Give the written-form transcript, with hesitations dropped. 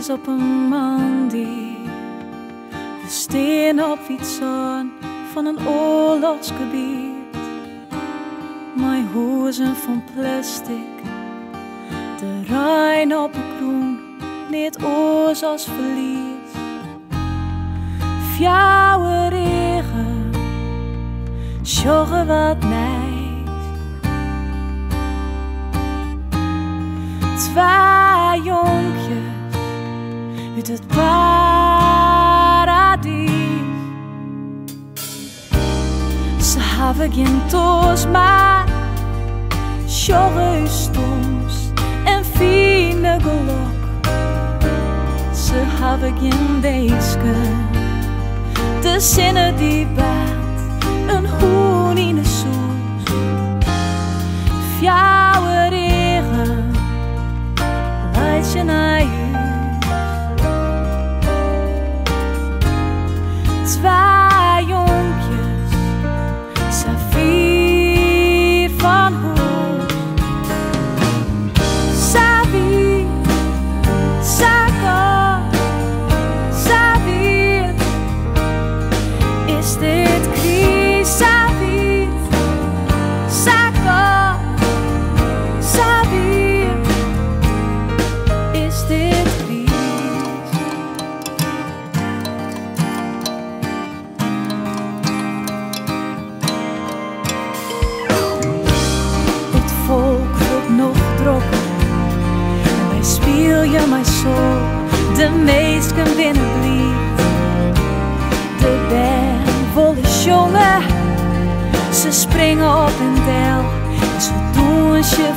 is op een man die de steen op iets aan van een oorlogsgebied. Mijn hozen van plastic, de Rijn op een groen, niet oors als verlies. Fjouwe regen, sjoggen wat nijs. Twee jonkjes uit het paradies. Ze hebben geen toos, maar sjoggen stoms en fine gelok. Ze hebben geen weesken, de zinnen die baat een hoen in de soes. Fjouwe regen, leidt je naar huis. Twee jonkjes, Safir van Hoes. Safir, Saka, Safir. Is dit crisis? Safir, Saka, Safir. Is dit crisis? Het volk wordt nog drokker en wij speel je mij zo. De meesten binnenblieft, de band vol is jongen. Ze springen op een del en ze doen je